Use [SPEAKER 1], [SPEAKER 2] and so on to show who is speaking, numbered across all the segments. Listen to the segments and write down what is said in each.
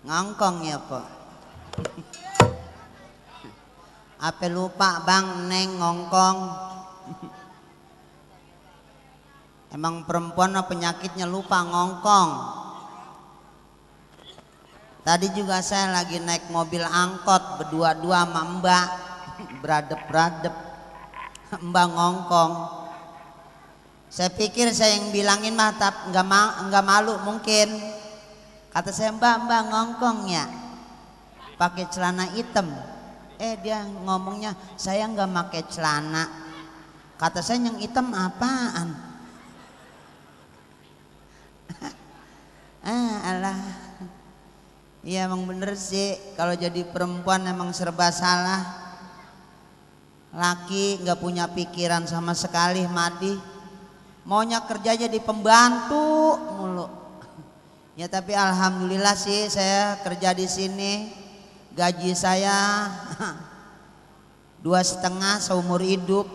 [SPEAKER 1] Ngongkong ya Pak. Apa lupa Bang Neng ngongkong. Emang perempuan penyakitnya lupa ngongkong. Tadi juga saya lagi naik mobil angkot berdua-dua sama Mbak. Beradep-beradep. Mbak ngongkong. Saya pikir saya yang bilangin mah tapi nggak malu mungkin. Kata saya mbak ngongkong ya, pakai celana hitam. Dia ngomongnya saya nggak pakai celana. Kata saya yang hitam apaan? Alah. Iya emang bener sih kalau jadi perempuan emang serba salah. Laki nggak punya pikiran sama sekali Madi. Maunya kerja jadi pembantu mulu. Ya tapi alhamdulillah sih saya kerja di sini, gaji saya 2,5 seumur hidup.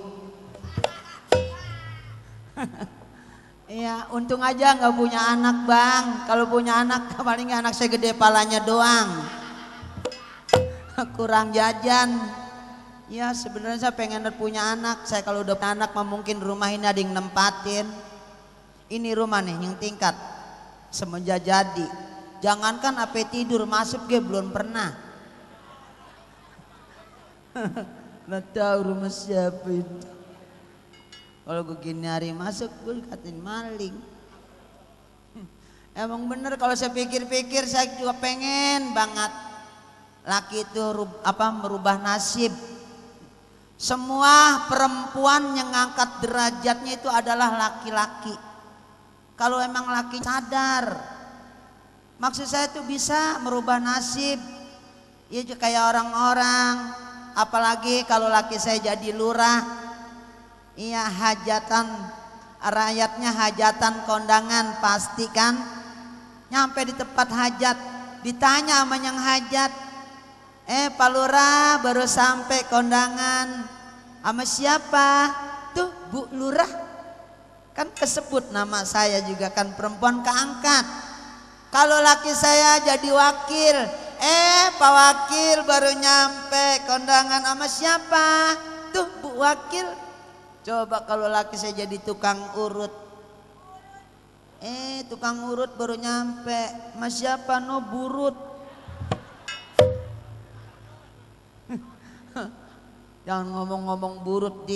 [SPEAKER 1] Iya untung aja nggak punya anak Bang. Kalau punya anak paling anak saya gede palanya doang, kurang jajan. Ya sebenarnya saya pengen punya anak. Saya kalau udah punya anak mah mungkin rumah ini ada yang nempatin. Ini rumah nih yang tingkat. Semenjak jadi, jangankan apa tidur masuk belum pernah. Nggak tahu rumah siapa itu. Kalau gue gini hari masuk gue dikatain maling. Emang bener kalau saya pikir-pikir saya juga pengen banget laki itu merubah nasib. Semua perempuan yang ngangkat derajatnya itu adalah laki-laki. Kalau emang laki sadar, maksud saya itu bisa merubah nasib. Ya kayak orang-orang, apalagi kalau laki saya jadi lurah, iya hajatan, rakyatnya hajatan kondangan pasti kan. Nyampe di tempat hajat, ditanya sama yang hajat, Pak Lurah baru sampai kondangan, sama siapa? Tuh Bu Lurah. Kan kesebut nama saya juga kan perempuan keangkat. Kalau laki saya jadi wakil, Pak Wakil baru nyampe kondangan sama siapa? Tuh Bu Wakil. Coba kalau laki saya jadi tukang urut, tukang urut baru nyampe sama siapa? No burut. Jangan ngomong-ngomong burut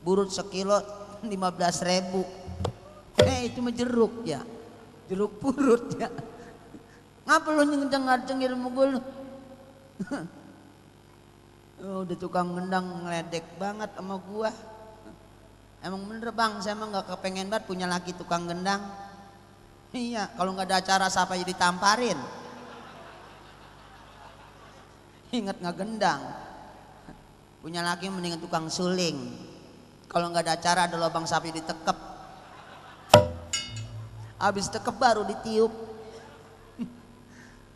[SPEAKER 1] burut sekilo 15.000. Itu mah jeruk ya, jeruk purut ya. Ngapa lu nyengceng-ngaceng ilmu gue lu? Udah tukang gendang ngeledek banget sama gua. Emang bener Bang, saya emang gak kepengen banget punya laki tukang gendang. Iya, kalau nggak ada acara siapa jadi tamparin. Ingat nggak gendang? Punya laki mendingan tukang suling. Kalau nggak ada acara ada lubang sapi ditekep. Habis tekep baru ditiup.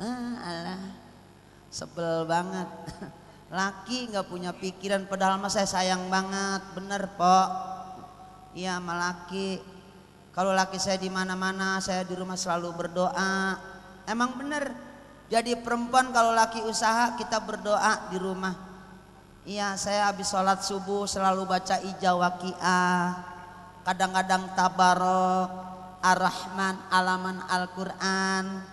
[SPEAKER 1] Alah, sebel banget. Laki nggak punya pikiran padahal mah saya sayang banget, bener Pok. Iya sama laki. Kalau laki saya di mana-mana, saya di rumah selalu berdoa. Emang bener. Jadi perempuan kalau laki usaha kita berdoa di rumah. Iya saya habis sholat subuh selalu baca ijazah waqiah, kadang-kadang tabarok, ar-rahman, alaman Al-Quran.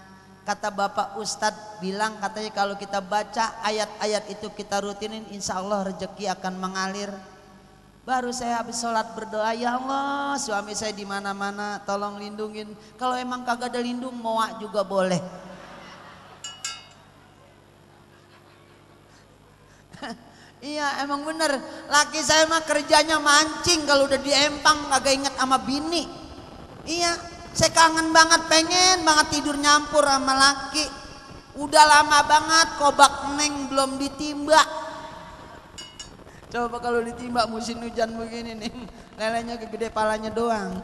[SPEAKER 1] Kata Bapak Ustadz bilang katanya kalau kita baca ayat-ayat itu kita rutinin insya Allah rezeki akan mengalir. Baru saya habis sholat berdoa, ya Allah suami saya di mana-mana tolong lindungin. Kalau emang kagak ada lindung moa juga boleh. Iya emang bener, laki saya mah kerjanya mancing, kalau udah di empang kagak inget sama bini. Iya, saya kangen banget, pengen banget tidur nyampur sama laki. Udah lama banget kobak neng belum ditimba. Coba kalau ditimba musim hujan begini nih, lelenya gede palanya doang.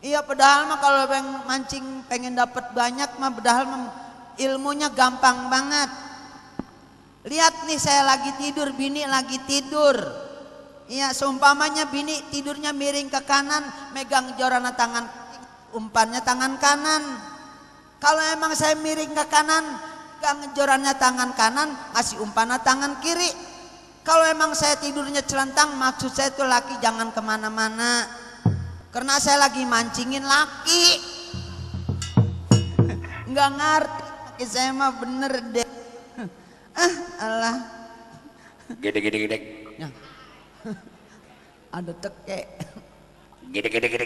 [SPEAKER 1] Iya padahal mah kalau pengen mancing pengen dapat banyak mah padahal ilmunya gampang banget. Lihat nih saya lagi tidur, bini lagi tidur. Iya seumpamanya bini tidurnya miring ke kanan, megang jorana tangan, umpannya tangan kanan. Kalau emang saya miring ke kanan, ngejorannya tangan kanan, ngasih umpana tangan kiri. Kalau emang saya tidurnya celentang, maksud saya itu laki jangan kemana-mana. Karena saya lagi mancingin laki. Nggak ngerti, laki saya mah bener deh. Allah.
[SPEAKER 2] Gede.
[SPEAKER 1] Ya. Ada teke.
[SPEAKER 2] Gede.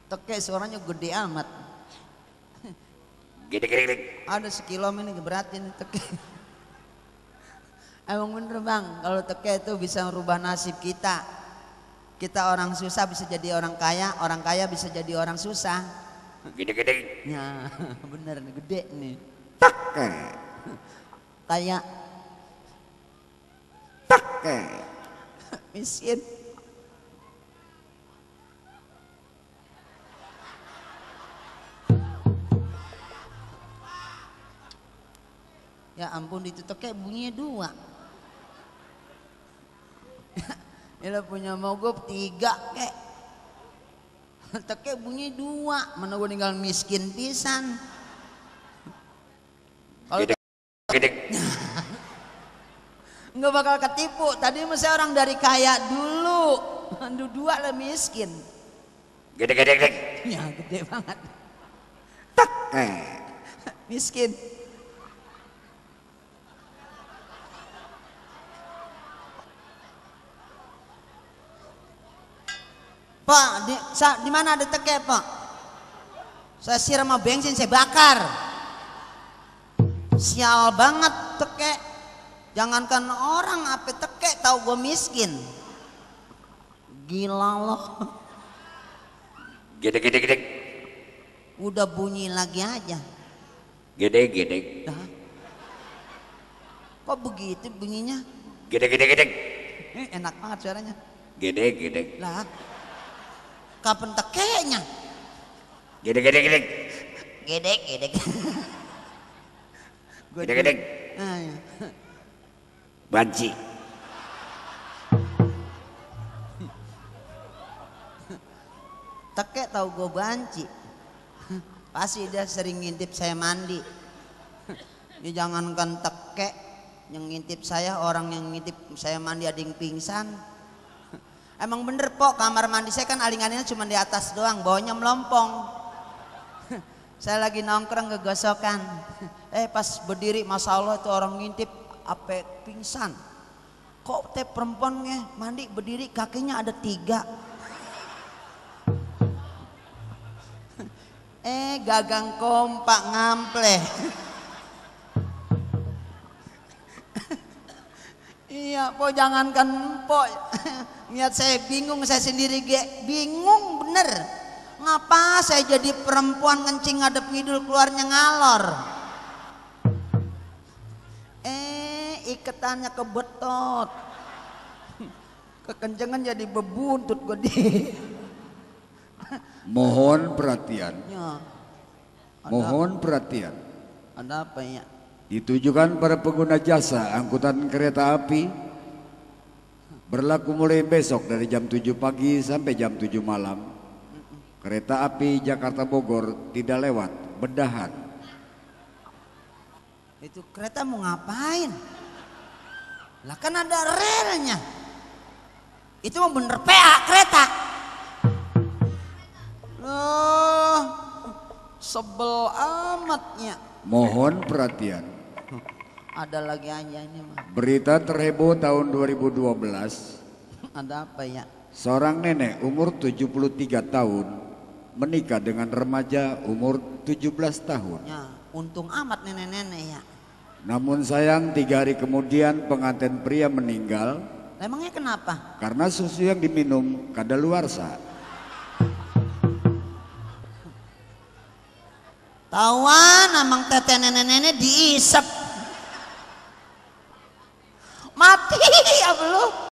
[SPEAKER 1] Teke suaranya gede amat.
[SPEAKER 2] Gede.
[SPEAKER 1] Ada sekilo ini beratnya nih teke. Emang bener bang, kalau teke itu bisa merubah nasib kita. Kita orang susah bisa jadi orang kaya bisa jadi orang susah.
[SPEAKER 2] Gede.
[SPEAKER 1] Ya bener nih, gede nih.
[SPEAKER 2] Teke.
[SPEAKER 1] Kayak
[SPEAKER 2] Teke.
[SPEAKER 1] miskin. Ya ampun, ditutup kayak bunyinya 2. Ya punya mogok 3 kek. Teke bunyi 2, mana gue tinggal miskin pisan. Kalau
[SPEAKER 2] Gede.
[SPEAKER 1] nggak bakal ketipu. Tadi masih orang dari kaya dulu. 2 lah miskin.
[SPEAKER 2] Gede.
[SPEAKER 1] Ya gede banget.
[SPEAKER 2] Teke.
[SPEAKER 1] Miskin. Pak, di mana ada teke, Pak? Saya siram sama bensin, saya bakar. Sial banget teke. Jangankan orang, apa teke tahu gue miskin. Gila loh.
[SPEAKER 2] Gede.
[SPEAKER 1] Udah bunyi lagi aja.
[SPEAKER 2] Gede.
[SPEAKER 1] Dah. Kok begitu bunyinya?
[SPEAKER 2] Gede.
[SPEAKER 1] Enak banget suaranya.
[SPEAKER 2] Gede.
[SPEAKER 1] Lah. Kapan tekenya?
[SPEAKER 2] Gede.
[SPEAKER 1] Gede.
[SPEAKER 2] Gede.
[SPEAKER 1] Ya.
[SPEAKER 2] Banci.
[SPEAKER 1] Teke tahu gue banci. Pasti dia sering ngintip saya mandi. Ya jangankan teke yang ngintip saya, orang yang ngintip saya mandi ada yang pingsan. Emang bener Pok, kamar mandi saya kan aling-alingnya cuma di atas doang, bawahnya melompong. Saya lagi nongkrong kegosokan. Pas berdiri, masya Allah itu orang ngintip ape pingsan. Kok teh perempuannya mandi berdiri kakinya ada 3. Gagang kompak ngampleh. Iya Pok, jangankan Pok. Niat saya bingung, saya sendiri bingung bener. Ngapa saya jadi perempuan ngencing ngadep ngidul keluarnya ngalor. Iketannya kebetot. Kekencengan jadi bebuntut gede.
[SPEAKER 2] Mohon perhatian.
[SPEAKER 1] Ya,
[SPEAKER 2] Mohon perhatian.
[SPEAKER 1] ada apa ya?
[SPEAKER 2] Ditujukan para pengguna jasa angkutan kereta api, berlaku mulai besok dari jam 7 pagi sampai jam 7 malam. Kereta api Jakarta Bogor tidak lewat Bedahan.
[SPEAKER 1] Itu kereta mau ngapain? Lah kan ada relnya. Itu mau bener PA kereta. Loh, sebel amatnya.
[SPEAKER 2] Mohon perhatian.
[SPEAKER 1] Ada lagi aja ini mah.
[SPEAKER 2] Berita terheboh tahun 2012.
[SPEAKER 1] Ada apa ya?
[SPEAKER 2] Seorang nenek umur 73 tahun menikah dengan remaja umur 17 tahun.
[SPEAKER 1] Ya, untung amat nenek-nenek ya.
[SPEAKER 2] Namun sayang 3 hari kemudian pengantin pria meninggal.
[SPEAKER 1] Emangnya kenapa?
[SPEAKER 2] Karena susu yang diminum kadaluarsa.
[SPEAKER 1] Tawan emang tete nenek-nenek diisep. Mati ya belum.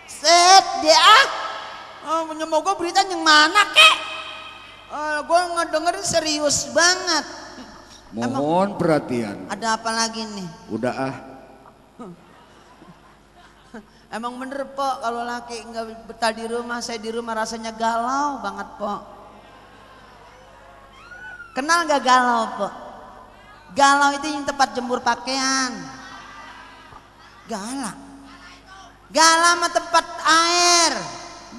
[SPEAKER 1] Set dia. Menyemoga berita yang mana kek? Gue ngedengerin serius banget.
[SPEAKER 2] Mohon perhatian.
[SPEAKER 1] Ada apa lagi nih?
[SPEAKER 2] Udah ah.
[SPEAKER 1] Emang bener Pok, kalau laki nggak betah di rumah, saya di rumah rasanya galau banget Pok. Kenal gak galau, Po? Galau itu yang tempat jemur pakaian. Gala. Gala mah tempat air.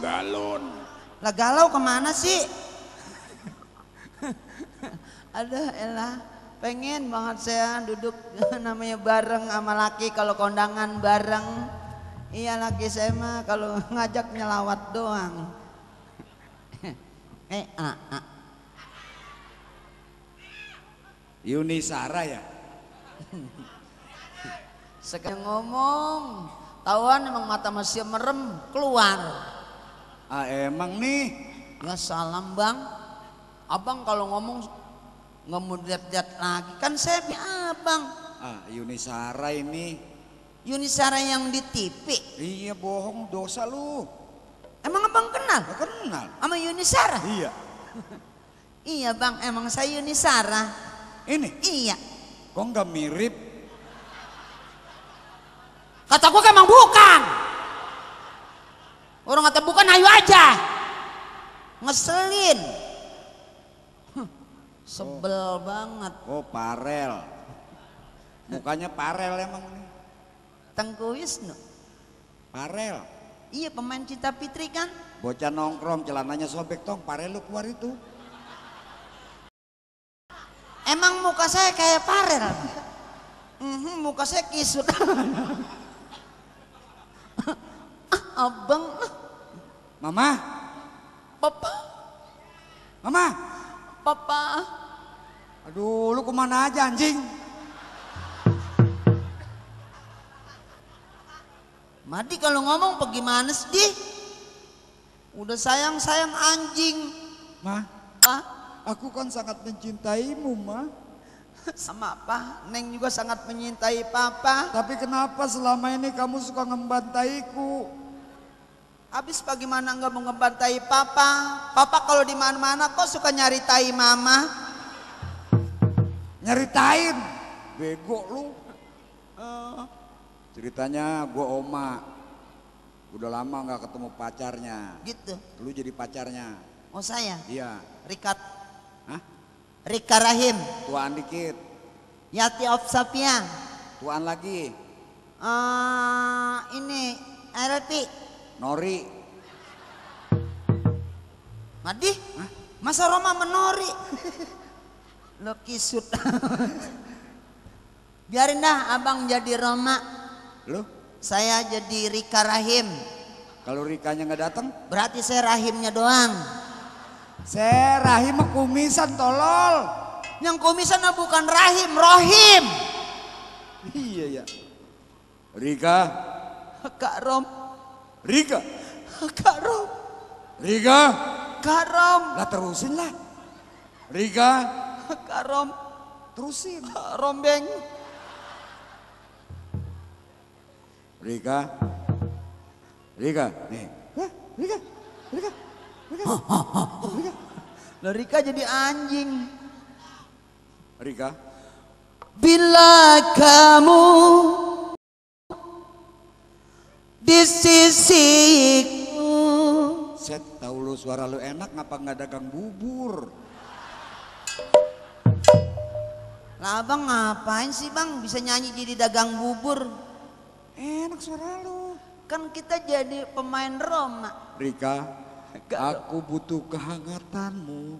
[SPEAKER 2] Galon.
[SPEAKER 1] Lah galau kemana sih? Aduh elah, pengen banget saya duduk namanya bareng sama laki kalau kondangan bareng. Iya laki saya mah kalau ngajak nyelawat doang.
[SPEAKER 2] Yuni Sara ya?
[SPEAKER 1] Sekarang ngomong, tahuan emang mata masih merem keluar.
[SPEAKER 2] Ah emang nih.
[SPEAKER 1] Ya salam bang, abang kalau ngomong nggak mau lihat-lihat lagi kan saya abang.
[SPEAKER 2] Ah Yuni Sara ini.
[SPEAKER 1] Yuni Sara yang di TV.
[SPEAKER 2] Iya bohong dosa lu.
[SPEAKER 1] Emang abang kenal?
[SPEAKER 2] Gak kenal.
[SPEAKER 1] Sama Yuni Sara?
[SPEAKER 2] Iya.
[SPEAKER 1] Iya bang, emang saya Yuni Sara.
[SPEAKER 2] Ini?
[SPEAKER 1] Iya.
[SPEAKER 2] Kok nggak mirip?
[SPEAKER 1] Kata gua emang bukan. Orang kata bukan, ayo aja. Ngeselin. Sebel banget.
[SPEAKER 2] Oh Parel. Mukanya Parel emang nih.
[SPEAKER 1] Tengku Wisnu.
[SPEAKER 2] Parel.
[SPEAKER 1] Iya pemain Cinta Fitri kan.
[SPEAKER 2] Bocah nongkrong celananya sobek tong. Parel lu keluar itu.
[SPEAKER 1] Emang muka saya kayak Parel. Muka saya kisut. Abang.
[SPEAKER 2] Mama.
[SPEAKER 1] Papa.
[SPEAKER 2] Mama.
[SPEAKER 1] Papa.
[SPEAKER 2] Aduh lu kemana aja anjing?
[SPEAKER 1] Madi kalau ngomong bagaimana sih? Udah sayang-sayang anjing.
[SPEAKER 2] Ma.
[SPEAKER 1] Ah?
[SPEAKER 2] Aku kan sangat mencintaimu Ma.
[SPEAKER 1] Sama apa? Neng juga sangat menyintai papa.
[SPEAKER 2] Tapi kenapa selama ini kamu suka ngembantaiku?
[SPEAKER 1] Habis bagaimana nggak mau ngebantai papa? Papa kalau di mana-mana kok suka nyaritai mama?
[SPEAKER 2] Nyeritain. Bego lu. Ceritanya gua Oma. Udah lama nggak ketemu pacarnya.
[SPEAKER 1] Gitu.
[SPEAKER 2] Lu jadi pacarnya.
[SPEAKER 1] Oh saya?
[SPEAKER 2] Iya.
[SPEAKER 1] Rikat.
[SPEAKER 2] Hah?
[SPEAKER 1] Rika Rahim.
[SPEAKER 2] Tuaan dikit.
[SPEAKER 1] Yati Opsapian.
[SPEAKER 2] Tuaan lagi.
[SPEAKER 1] Ini Elvi.
[SPEAKER 2] Nori.
[SPEAKER 1] Madi?
[SPEAKER 2] Hah?
[SPEAKER 1] Masa Roma menori? Lo kisut. Biarin dah abang jadi Roma.
[SPEAKER 2] Lu?
[SPEAKER 1] Saya jadi Rika Rahim.
[SPEAKER 2] Kalau Rikanya nggak datang?
[SPEAKER 1] Berarti saya rahimnya doang.
[SPEAKER 2] Saya rahim kumisan tolol.
[SPEAKER 1] Yang kumisan bukan rahim, rohim.
[SPEAKER 2] Iya ya. Rika.
[SPEAKER 1] Kak Rom.
[SPEAKER 2] Rika.
[SPEAKER 1] Kak Rom.
[SPEAKER 2] Rika.
[SPEAKER 1] Kak Rom.
[SPEAKER 2] Lah terusin lah. Rika.
[SPEAKER 1] Kak Rom.
[SPEAKER 2] Terusin.
[SPEAKER 1] Rombeng.
[SPEAKER 2] Rika. Rika. Nih. Hah? Rika. Rika. Rika. Rika.
[SPEAKER 1] Lah Rika jadi anjing.
[SPEAKER 2] Rika.
[SPEAKER 1] Bila kamu di sisiku.
[SPEAKER 2] Set tahu lu suara lu enak ngapa nggak dagang bubur?
[SPEAKER 1] Lah abang ngapain sih bang bisa nyanyi jadi dagang bubur?
[SPEAKER 2] Enak suara lu.
[SPEAKER 1] Kan kita jadi pemain Roma.
[SPEAKER 2] Rika, aku butuh kehangatanmu.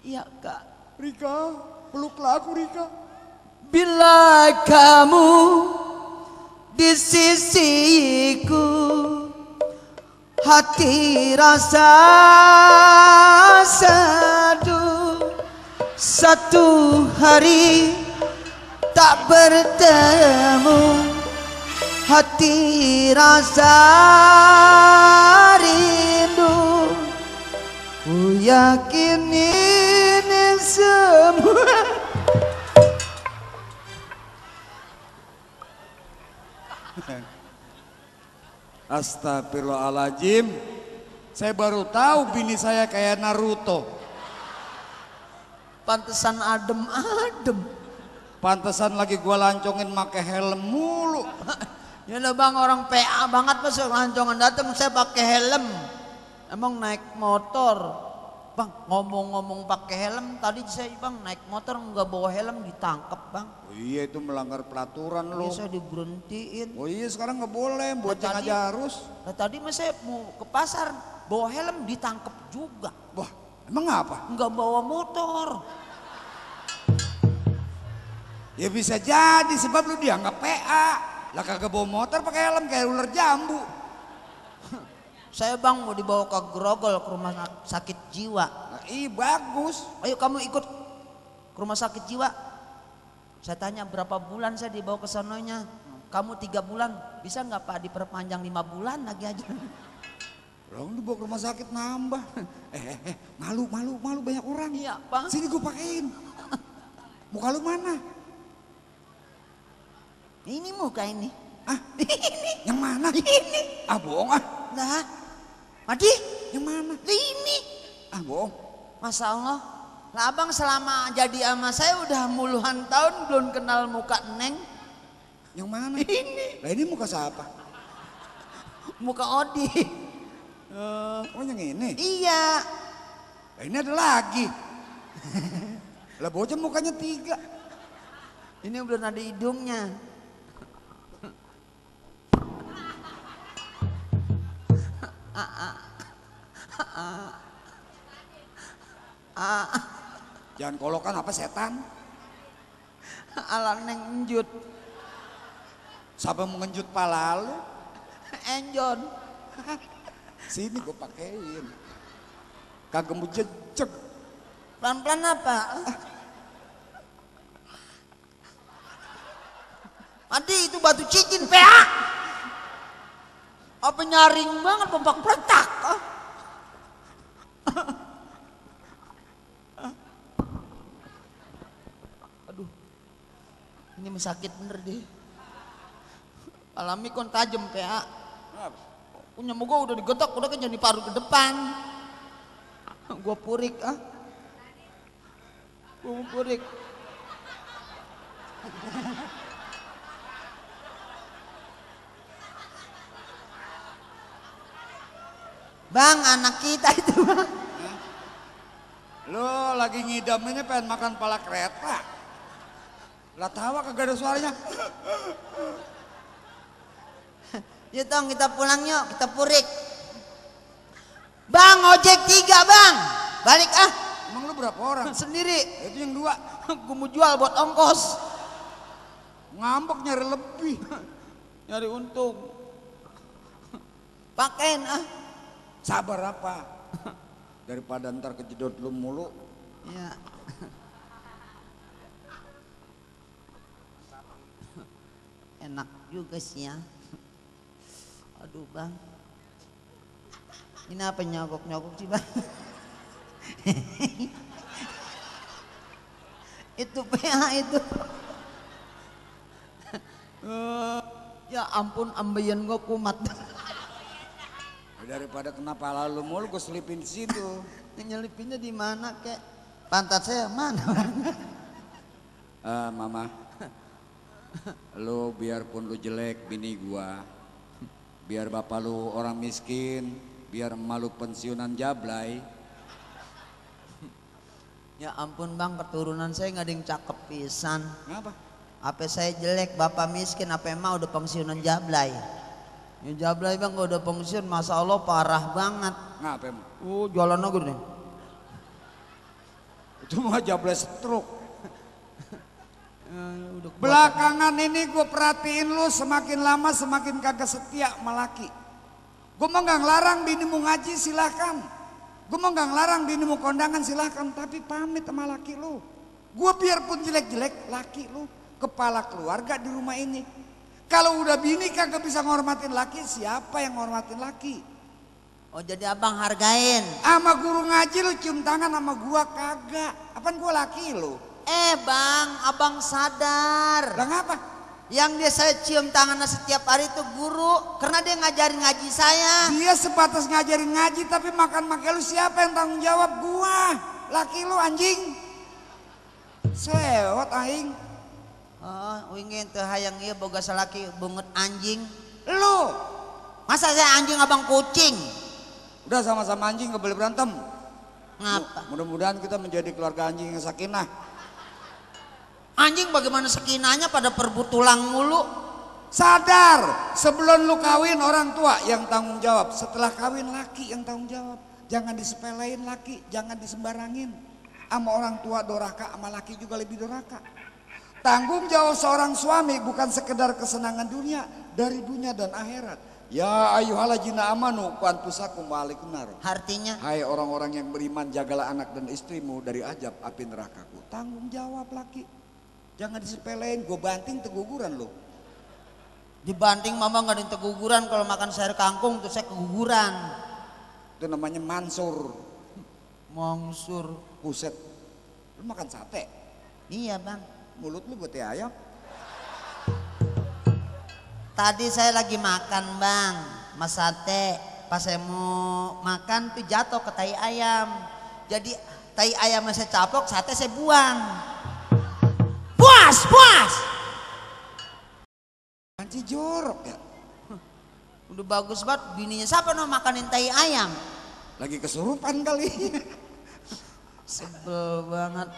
[SPEAKER 1] Iya kak.
[SPEAKER 2] Rika, peluklah aku Rika.
[SPEAKER 1] Bila kamu di sisiku, hati rasa sadu. Satu hari tak bertemu, hati rasa rindu. Ku yakin ini semua.
[SPEAKER 2] Astagfirullahaladzim. Saya baru tahu bini saya kayak Naruto.
[SPEAKER 1] Pantesan adem-adem.
[SPEAKER 2] Pantesan lagi gua lancongin make helm mulu.
[SPEAKER 1] Ya udah bang, orang PA banget pas lancongan datang saya pakai helm. Emang naik motor. Bang, ngomong-ngomong pakai helm, tadi saya bang naik motor nggak bawa helm ditangkap bang.
[SPEAKER 2] Oh iya itu melanggar peraturan lo.
[SPEAKER 1] Iya saya diberhentiin.
[SPEAKER 2] Oh iya sekarang nggak boleh, bocah
[SPEAKER 1] tadi-
[SPEAKER 2] aja harus.
[SPEAKER 1] Nah tadi mas saya mau ke pasar bawa helm ditangkap juga.
[SPEAKER 2] Wah emang apa?
[SPEAKER 1] Nggak bawa motor.
[SPEAKER 2] Ya bisa jadi sebab lu dianggap PA. Lah kagak bawa motor pakai helm kayak ular jambu.
[SPEAKER 1] Saya bang mau dibawa ke Grogol ke rumah sakit jiwa.
[SPEAKER 2] Nah, iya bagus.
[SPEAKER 1] Ayo kamu ikut ke rumah sakit jiwa. Saya tanya berapa bulan saya dibawa ke sononya. Kamu 3 bulan, bisa nggak Pak diperpanjang 5 bulan lagi aja?
[SPEAKER 2] Orang dibawa ke rumah sakit nambah. Malu banyak orang.
[SPEAKER 1] Iya Pak.
[SPEAKER 2] Sini gue pakein. Muka lu mana?
[SPEAKER 1] Ini muka ini.
[SPEAKER 2] Ah,
[SPEAKER 1] Ini.
[SPEAKER 2] yang mana?
[SPEAKER 1] Ini.
[SPEAKER 2] Ah bohong ah.
[SPEAKER 1] Lah, Madi,
[SPEAKER 2] Yang mana?
[SPEAKER 1] ini.
[SPEAKER 2] Ah bohong.
[SPEAKER 1] Masya Allah. Lah abang selama jadi ama saya udah puluhan tahun belum kenal muka Neng.
[SPEAKER 2] Yang mana?
[SPEAKER 1] Ini.
[SPEAKER 2] Lah ini muka siapa?
[SPEAKER 1] Muka Odi.
[SPEAKER 2] Oh yang ini?
[SPEAKER 1] Iya.
[SPEAKER 2] Lah ini ada lagi. Lah bocah mukanya 3.
[SPEAKER 1] Ini belum ada hidungnya.
[SPEAKER 2] Jangan kolokan apa setan?
[SPEAKER 1] Ala Neng Enjut.
[SPEAKER 2] Siapa mau ngenjut pala lu?
[SPEAKER 1] Enjon.
[SPEAKER 2] Sini gue pakein. Kagak mau jejek.
[SPEAKER 1] Pelan-pelan apa? Adi itu batu cincin PA. Apa nyaring banget pompak peletak. Aduh. Ini sakit bener deh. Alami kon tajam PA. Punya muka udah digetok, udah kan jadi paru ke depan. Gua purik ah. Gua purik. Bang, anak kita itu bang.
[SPEAKER 2] Lo lagi ngidam ini pengen makan pala kereta. Lah tawa kagak ada suaranya.
[SPEAKER 1] Yuk tong kita pulang yuk, kita purik. Bang, ojek 3 bang. Balik ah.
[SPEAKER 2] Emang lu berapa orang?
[SPEAKER 1] Sendiri.
[SPEAKER 2] Itu yang 2.
[SPEAKER 1] Gue mau jual buat ongkos.
[SPEAKER 2] Ngambek nyari lebih.
[SPEAKER 1] Nyari untung. Pakein ah.
[SPEAKER 2] Sabar apa? Daripada ntar kejedot lu mulu.
[SPEAKER 1] Iya. Enak juga sih ya. Aduh bang. Ini apa nyogok-nyogok sih bang? Itu PA itu. Ya ampun ambeien gue kumat.
[SPEAKER 2] Daripada kena pala lu mulu gue selipin di situ.
[SPEAKER 1] Nyelipinnya di mana kek? Pantat saya mana?
[SPEAKER 2] Mama. Lu biarpun lu jelek bini gua. Biar bapak lu orang miskin, biar emak lu pensiunan jablay.
[SPEAKER 1] Ya ampun bang, keturunan saya nggak ada yang cakep pisan.
[SPEAKER 2] Kenapa?
[SPEAKER 1] Apa saya jelek, bapak miskin, apa emang udah pensiunan jablay? Ya jablay bang, udah pensiun, masa Allah parah banget.
[SPEAKER 2] Ngapa emang?
[SPEAKER 1] Jualan aja nih.
[SPEAKER 2] Itu mah jablay stroke.
[SPEAKER 1] Udah
[SPEAKER 2] Belakangan ini gue perhatiin lu semakin lama semakin kagak setia sama laki. Gue mah gak ngelarang binimu ngaji silahkan. Gue mah gak ngelarang binimu kondangan silahkan. Tapi pamit sama laki lu. Gue biarpun jelek-jelek laki lu. Kepala keluarga di rumah ini. Kalau udah bini kagak bisa ngormatin laki, siapa yang ngormatin laki?
[SPEAKER 1] Oh jadi abang hargain.
[SPEAKER 2] Sama guru ngaji lu cium tangan sama gua kagak. Apaan gua laki lu?
[SPEAKER 1] Bang, abang sadar.
[SPEAKER 2] Lah ngapa?
[SPEAKER 1] Yang dia saya cium tangannya setiap hari itu guru. Karena dia ngajarin ngaji saya.
[SPEAKER 2] Dia sebatas ngajarin ngaji tapi makan-makan lu siapa yang tanggung jawab? Gua. Laki lu anjing. Sewot aing.
[SPEAKER 1] Oh, wingin teu hayang ieu boga salaki bungut anjing.
[SPEAKER 2] Lu.
[SPEAKER 1] Masa saya anjing abang kucing?
[SPEAKER 2] Udah sama-sama anjing gak boleh berantem.
[SPEAKER 1] Ngapa?
[SPEAKER 2] Mudah-mudahan kita menjadi keluarga anjing yang sakinah.
[SPEAKER 1] Anjing bagaimana sakinahnya pada perebut tulang mulu?
[SPEAKER 2] Sadar, sebelum lu kawin orang tua yang tanggung jawab, setelah kawin laki yang tanggung jawab. Jangan disepelein laki, jangan disembarangin. Sama orang tua doraka, sama laki juga lebih doraka. Tanggung jawab seorang suami bukan sekedar kesenangan dunia, dari dunia dan akhirat. Ya ayyuhallazina amanu qu anfusakum wa alaikum nar.
[SPEAKER 1] Artinya,
[SPEAKER 2] hai orang-orang yang beriman, jagalah anak dan istrimu dari azab api nerakaku. Tanggung jawab laki. Jangan disepelein, gue banting teguguran lo.
[SPEAKER 1] dibanting mama nggak ada keguguran, kalau makan sayur kangkung tuh saya keguguran.
[SPEAKER 2] Itu namanya mansur.
[SPEAKER 1] Mangsur.
[SPEAKER 2] Buset. Lu makan sate?
[SPEAKER 1] Iya bang.
[SPEAKER 2] Mulut lu buat ayam.
[SPEAKER 1] Tadi saya lagi makan bang, mas sate. Pas saya mau makan tuh jatuh ke tai ayam. Jadi tai ayamnya saya caplok, sate saya buang. Puas, puas.
[SPEAKER 2] Anci jorok ya.
[SPEAKER 1] Udah bagus banget, bininya siapa no makanin tai ayam?
[SPEAKER 2] Lagi kesurupan kali.
[SPEAKER 1] Sebel banget.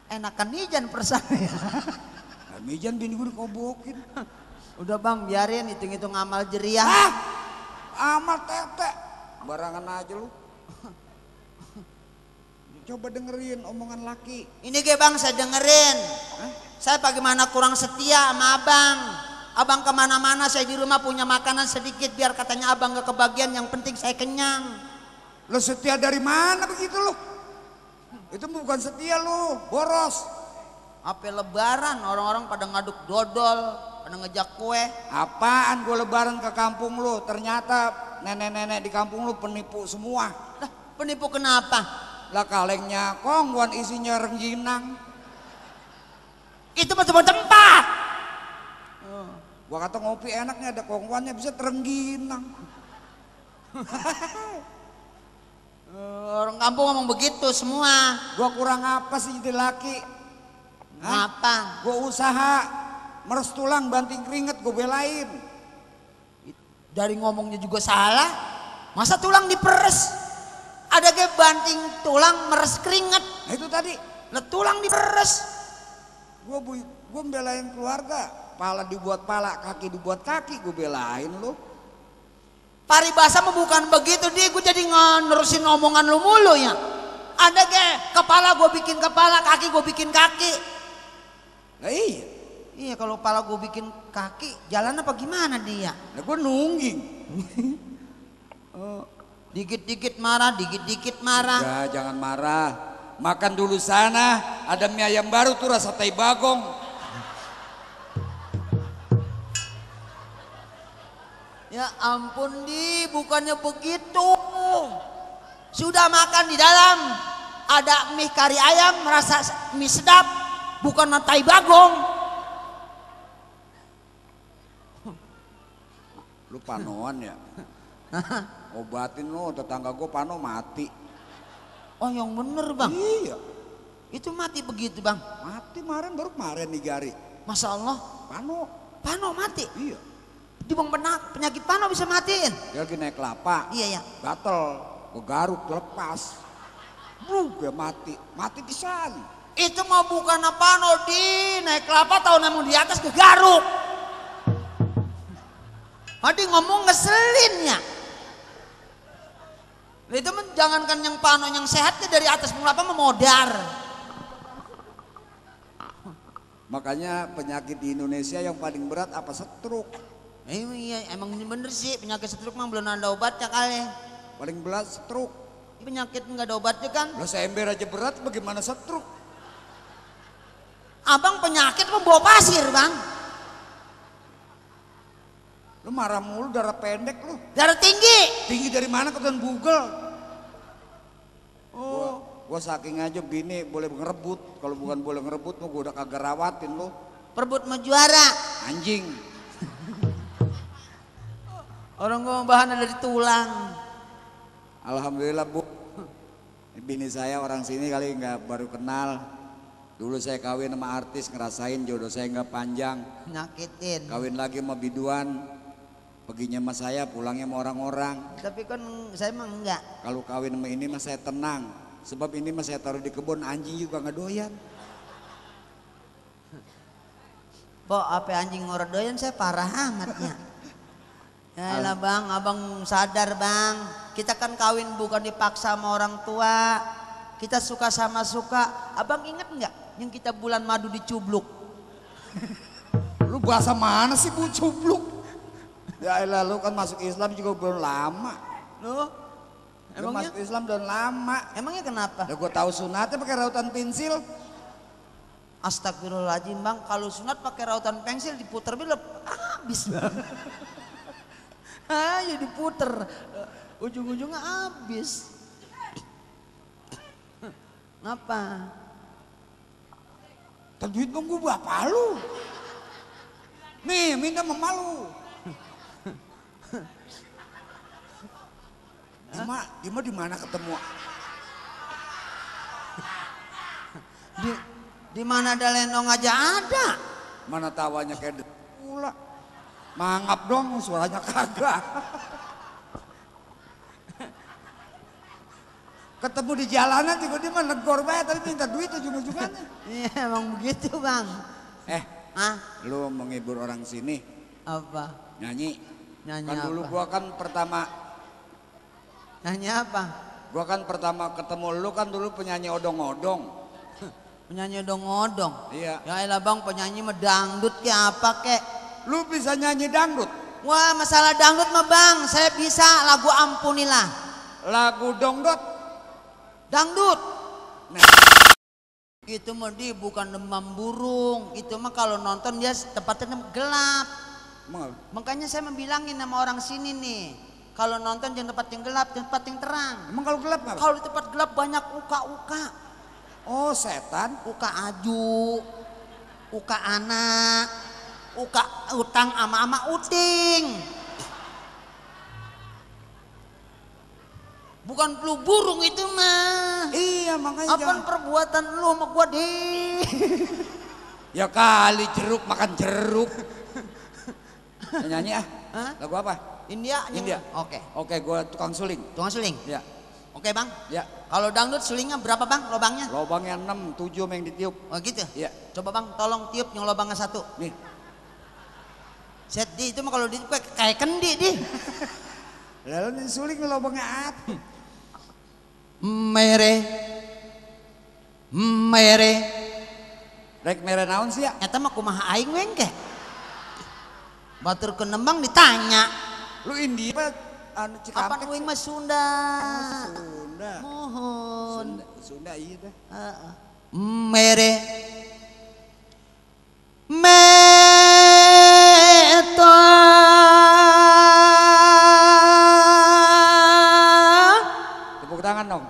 [SPEAKER 1] Enakan Mijan perasaan ya.
[SPEAKER 2] Nah, Mijan bini gue dikobokin.
[SPEAKER 1] Udah bang, biarin hitung-hitung amal jeriah.
[SPEAKER 2] Ah, amal tete. Barangan aja lu. Coba dengerin omongan laki.
[SPEAKER 1] Ini ge bang, saya dengerin.
[SPEAKER 2] Hah?
[SPEAKER 1] Saya bagaimana kurang setia sama abang. Abang kemana-mana, saya di rumah punya makanan sedikit biar katanya abang gak kebagian, yang penting saya kenyang.
[SPEAKER 2] Lu setia dari mana begitu lu? Itu bukan setia lu, boros.
[SPEAKER 1] Apa lebaran orang-orang pada ngaduk dodol, pada ngejak kue.
[SPEAKER 2] Apaan gue lebaran ke kampung lu? Ternyata nenek-nenek di kampung lu penipu semua.
[SPEAKER 1] Lah, penipu kenapa?
[SPEAKER 2] Lah kalengnya kongguan isinya rengginang.
[SPEAKER 1] Itu cuma tempat.
[SPEAKER 2] Gua kata ngopi enaknya ada kongguannya bisa terengginang.
[SPEAKER 1] Orang kampung ngomong begitu semua.
[SPEAKER 2] Gua kurang apa sih jadi laki?
[SPEAKER 1] Apa?
[SPEAKER 2] Gua usaha meres tulang banting keringet gue belain.
[SPEAKER 1] Dari ngomongnya juga salah. Masa tulang diperes? Ada kayak banting tulang meres keringet.
[SPEAKER 2] Nah itu tadi.
[SPEAKER 1] Lah tulang diperes.
[SPEAKER 2] Gue belain keluarga. Pala dibuat pala, kaki dibuat kaki, gue belain lu.
[SPEAKER 1] Paribasa mah bukan begitu, dia gue jadi nerusin omongan lu mulu ya. Ada kayak kepala gue bikin kepala, kaki gue bikin kaki.
[SPEAKER 2] Nah iya.
[SPEAKER 1] Iya kalau kepala gue bikin kaki, jalan apa gimana dia?
[SPEAKER 2] Nah gue nungging.
[SPEAKER 1] Dikit-dikit marah, dikit-dikit marah.
[SPEAKER 2] Ya jangan marah. Makan dulu sana, ada mie ayam baru tuh rasa tai bagong.
[SPEAKER 1] Ya ampun di, bukannya begitu. Sudah makan di dalam, ada mie kari ayam, merasa mie sedap, bukan tai bagong.
[SPEAKER 2] Lu panoan ya? Obatin lu, tetangga gue pano mati.
[SPEAKER 1] Oh yang bener bang?
[SPEAKER 2] Iya.
[SPEAKER 1] Itu mati begitu bang?
[SPEAKER 2] Mati baru kemarin nih Gari.
[SPEAKER 1] Masya Allah. Pano mati?
[SPEAKER 2] Iya.
[SPEAKER 1] Di bang penyakit pano bisa matiin?
[SPEAKER 2] Dia lagi naik kelapa.
[SPEAKER 1] Iya ya.
[SPEAKER 2] Gatel, gue garuk lepas. Gue mati pisan.
[SPEAKER 1] Itu mau bukan pano di naik kelapa tahun namun di atas ke garuk. Tadi ngomong ngeselin ya. Itu jangankan yang pano yang sehatnya dari atas kelapa memodar.
[SPEAKER 2] Makanya penyakit di Indonesia yang paling berat apa? Stroke.
[SPEAKER 1] Iya emang ini bener sih, penyakit stroke mah belum ada obatnya kali.
[SPEAKER 2] Paling berat stroke.
[SPEAKER 1] Penyakit nggak ada obatnya kan?
[SPEAKER 2] Lah seember aja berat, bagaimana stroke?
[SPEAKER 1] Abang penyakit membawa pasir bang.
[SPEAKER 2] Lu marah mulu, darah pendek lu.
[SPEAKER 1] Darah tinggi.
[SPEAKER 2] Tinggi dari mana ketuan Google? Oh. Gua saking aja bini boleh ngerebut. Kalau bukan boleh ngerebut mah gua udah kagak rawatin lu.
[SPEAKER 1] Perebut mau juara.
[SPEAKER 2] Anjing.
[SPEAKER 1] Orang gua bahan dari tulang.
[SPEAKER 2] Alhamdulillah bu. Bini saya orang sini kali nggak baru kenal. Dulu saya kawin sama artis, ngerasain jodoh saya nggak panjang.
[SPEAKER 1] Nyakitin.
[SPEAKER 2] Kawin lagi sama biduan. Perginya sama saya, pulangnya sama orang-orang.
[SPEAKER 1] Tapi kan saya emang enggak.
[SPEAKER 2] Kalau kawin sama ini mah saya tenang. Sebab ini mah saya taruh di kebun, anjing juga nggak doyan.
[SPEAKER 1] Pok, apa anjing ngorok doyan saya parah amatnya. Ya lah bang, abang sadar bang. Kita kan kawin bukan dipaksa sama orang tua. Kita suka sama suka. Abang inget nggak yang kita bulan madu dicubluk?
[SPEAKER 2] Lu bahasa mana sih bu cubluk? Ya elah, lu kan masuk Islam juga belum lama.
[SPEAKER 1] Loh?
[SPEAKER 2] Lu
[SPEAKER 1] Emangnya?
[SPEAKER 2] masuk Islam belum lama.
[SPEAKER 1] Emangnya kenapa?
[SPEAKER 2] Ya gue tahu sunatnya pakai rautan pensil.
[SPEAKER 1] Astagfirullahaladzim bang, kalau sunat pakai rautan pensil diputer belum habis bang. Ayo diputer, ujung-ujungnya habis. Ngapa?
[SPEAKER 2] Duit bang gue berapa lu? Nih minta mama lu. Dima di mana ketemu?
[SPEAKER 1] Di mana ada lenong aja ada.
[SPEAKER 2] Mana tawanya kayak pula. Mangap dong, suaranya kagak. Ketemu di jalanan juga dia mah negor banget, tapi minta duit ujung-ujungannya.
[SPEAKER 1] Iya emang begitu bang.
[SPEAKER 2] Lu menghibur orang sini.
[SPEAKER 1] Apa?
[SPEAKER 2] Nyanyi.
[SPEAKER 1] Nyanyi
[SPEAKER 2] Kan dulu
[SPEAKER 1] apa?
[SPEAKER 2] gua kan pertama.
[SPEAKER 1] Nyanyi apa?
[SPEAKER 2] Gua kan pertama ketemu lu kan dulu penyanyi odong-odong.
[SPEAKER 1] Penyanyi odong-odong.
[SPEAKER 2] Iya.
[SPEAKER 1] Ya elah bang, penyanyi mah dangdut ke apa kek?
[SPEAKER 2] Lu bisa nyanyi dangdut?
[SPEAKER 1] Wah masalah dangdut mah bang, saya bisa lagu Ampunilah.
[SPEAKER 2] Lagu dongdot?
[SPEAKER 1] Dangdut.
[SPEAKER 2] Nah.
[SPEAKER 1] Itu mah dia bukan demam burung. Itu mah kalau nonton dia tempatnya gelap. Makanya saya membilangin sama orang sini nih. Kalau nonton jangan tempat yang gelap, tempat yang terang.
[SPEAKER 2] Emang kalau gelap nggak?
[SPEAKER 1] Kalau di tempat gelap banyak uka-uka.
[SPEAKER 2] Oh setan?
[SPEAKER 1] Uka aju, uka anak, uka utang ama uting. Bukan flu burung itu mah.
[SPEAKER 2] Iya makanya
[SPEAKER 1] Apaan perbuatan lu sama gua deh.
[SPEAKER 2] Ya kali jeruk makan jeruk. Nyanyi ah?
[SPEAKER 1] Hah?
[SPEAKER 2] Lagu apa?
[SPEAKER 1] India?
[SPEAKER 2] India.
[SPEAKER 1] Oke.
[SPEAKER 2] Oke, gua tukang suling.
[SPEAKER 1] Tukang suling?
[SPEAKER 2] Ya.
[SPEAKER 1] Oke bang.
[SPEAKER 2] Ya.
[SPEAKER 1] Kalau dangdut sulingnya berapa bang lobangnya?
[SPEAKER 2] Lobangnya 6, 7 yang ditiup.
[SPEAKER 1] Oh gitu?
[SPEAKER 2] Iya.
[SPEAKER 1] Coba bang tolong tiup yang lobangnya 1.
[SPEAKER 2] Nih.
[SPEAKER 1] Set di itu mah kalau di kayak kendi di.
[SPEAKER 2] Lalu suling lobangnya apa?
[SPEAKER 1] Mere. Mere.
[SPEAKER 2] Rek mere naon sih ya?
[SPEAKER 1] Nyata mah kumaha aing wengke. Batur kenembang ditanya.
[SPEAKER 2] Lu India apa anu Cikampek?
[SPEAKER 1] Apaan uing mah Sunda.
[SPEAKER 2] Sunda.
[SPEAKER 1] Mohon.
[SPEAKER 2] Sunda iya dah.
[SPEAKER 1] Mere. Meta.
[SPEAKER 2] Tepuk tangan dong.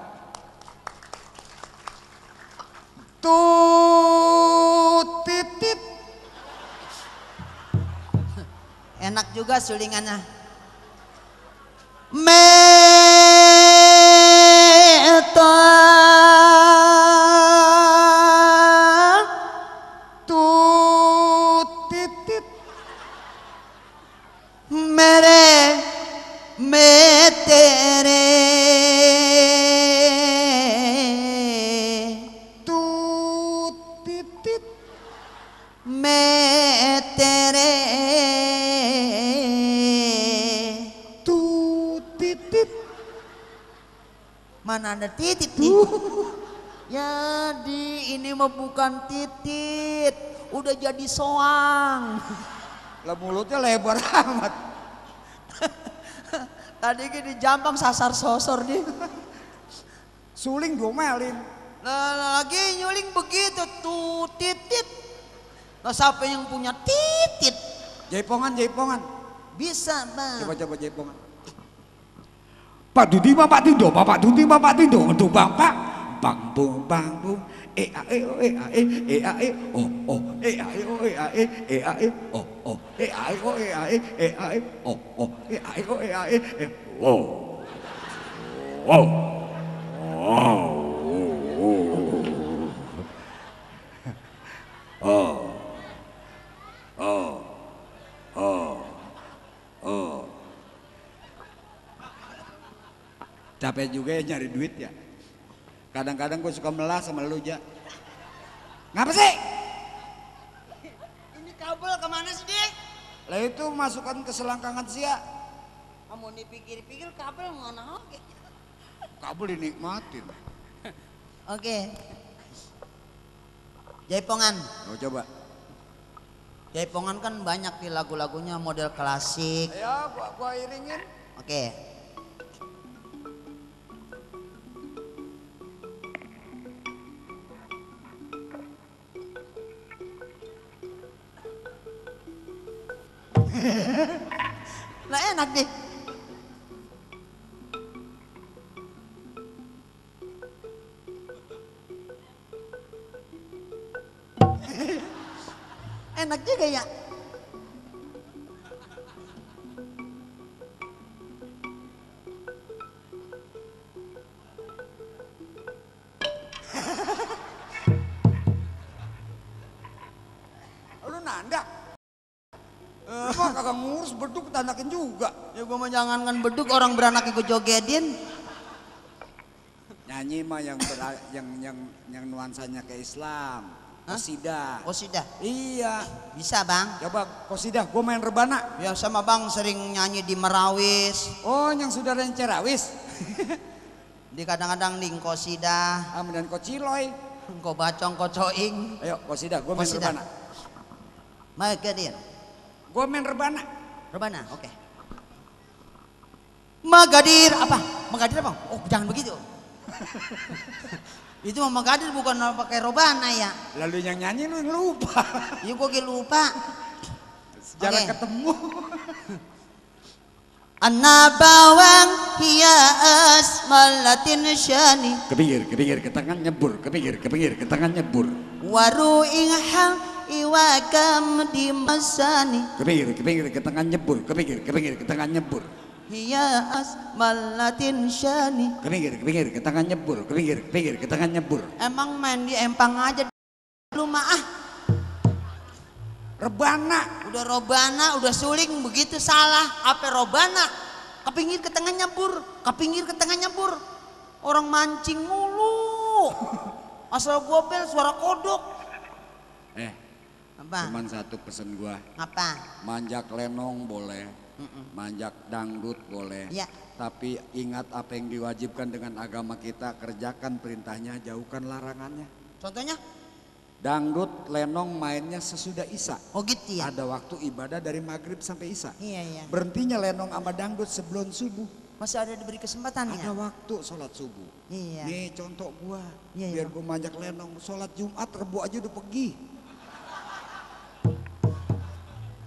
[SPEAKER 2] Titit.
[SPEAKER 1] Enak juga sulingannya. Meta
[SPEAKER 2] Titit.
[SPEAKER 1] mere metere
[SPEAKER 2] Titit.
[SPEAKER 1] metere
[SPEAKER 2] Titit.
[SPEAKER 1] mana ada titit nih? Jadi ini mah bukan titit, udah jadi soang.
[SPEAKER 2] Lah mulutnya lebar amat.
[SPEAKER 1] Tadi di Jampang sasar sosor nih.
[SPEAKER 2] Suling diomelin.
[SPEAKER 1] Nah, lagi nyuling begitu tuh titit. Nah, siapa yang punya titit?
[SPEAKER 2] Jaipongan.
[SPEAKER 1] Bisa bang.
[SPEAKER 2] Coba jaipongan. Pak Dudi Bapak Tindo, untuk Bapak. Bang bung, a e o e a e a e o e a e o e a e o e a e o e a e o e a e o e a e o Capek juga ya nyari duit ya. Kadang-kadang gue suka melah sama lu, Ja. Ngapa sih?
[SPEAKER 1] Ini kabel kemana sih, Dik?
[SPEAKER 2] Lah itu masukkan ke selangkangan sia.
[SPEAKER 1] Kamu dipikir-pikir kabel mana oke.
[SPEAKER 2] Kabel dinikmatin.
[SPEAKER 1] Oke. Jaipongan.
[SPEAKER 2] Oh, coba.
[SPEAKER 1] Jaipongan kan banyak di lagu-lagunya model klasik.
[SPEAKER 2] Ya, gua iringin.
[SPEAKER 1] Oke. Nah enak deh. Enak juga ya.
[SPEAKER 2] Lu nandak. Lu kagak ngurus beduk tandakin juga.
[SPEAKER 1] Ya gua mau jangankan beduk orang beranak gue jogetin.
[SPEAKER 2] Nyanyi mah yang nuansanya ke Islam. Kosidah.
[SPEAKER 1] Kosidah.
[SPEAKER 2] Iya.
[SPEAKER 1] Bisa bang.
[SPEAKER 2] Coba kosidah, gue main rebana.
[SPEAKER 1] Ya sama bang sering nyanyi di Merawis.
[SPEAKER 2] Oh, yang saudara yang Cerawis.
[SPEAKER 1] Di kadang-kadang di kosidah.
[SPEAKER 2] Dan kociloy.
[SPEAKER 1] Engkau bacong kocoing.
[SPEAKER 2] Ayo kosidah, gue main
[SPEAKER 1] Kosidah.
[SPEAKER 2] rebana.
[SPEAKER 1] Magadir.
[SPEAKER 2] Gue main rebana.
[SPEAKER 1] Rebana, oke. Magadir apa? Magadir apa? Oh jangan begitu. Itu mah Magadir bukan pakai robana ya.
[SPEAKER 2] Lalu yang nyanyi lu yang lupa.
[SPEAKER 1] Iya gue lupa.
[SPEAKER 2] Sejarah
[SPEAKER 1] Oke.
[SPEAKER 2] ketemu.
[SPEAKER 1] Anabawang hiya asmalatin syani.
[SPEAKER 2] Kepinggir, ke tangan nyebur. Kepinggir, ke tangan nyebur.
[SPEAKER 1] Waru inghal iwakam di masani.
[SPEAKER 2] Kepinggir, ke tangan nyebur. Kepinggir, ke tangan nyebur.
[SPEAKER 1] Hiya asmalatin syani.
[SPEAKER 2] Kepinggir, ke tangan nyebur. Kepinggir, ke tangan nyebur.
[SPEAKER 1] Emang main di empang aja lu mah ah.
[SPEAKER 2] Rebana.
[SPEAKER 1] Udah robana, udah suling begitu salah. Apa robana? Kepinggir ke tengah nyebur, kepinggir ke tengah nyebur. Orang mancing mulu. Asal gobel suara kodok. Apa?
[SPEAKER 2] Cuman satu pesen gua.
[SPEAKER 1] Apa?
[SPEAKER 2] Manjak lenong boleh. Manjak dangdut boleh.
[SPEAKER 1] Ya.
[SPEAKER 2] Tapi ingat apa yang diwajibkan dengan agama kita, kerjakan perintahnya, jauhkan larangannya.
[SPEAKER 1] Contohnya?
[SPEAKER 2] Dangdut, lenong mainnya sesudah Isya.
[SPEAKER 1] Oh gitu ya?
[SPEAKER 2] Ada waktu ibadah dari maghrib sampai Isya.
[SPEAKER 1] Iya.
[SPEAKER 2] Berhentinya lenong sama dangdut sebelum subuh.
[SPEAKER 1] Masih ada diberi kesempatan ya?
[SPEAKER 2] Ada waktu sholat subuh.
[SPEAKER 1] Iya.
[SPEAKER 2] Nih contoh gua,
[SPEAKER 1] Iya,
[SPEAKER 2] biar gua manjak lenong. Sholat Jumat, Rebo aja udah pergi.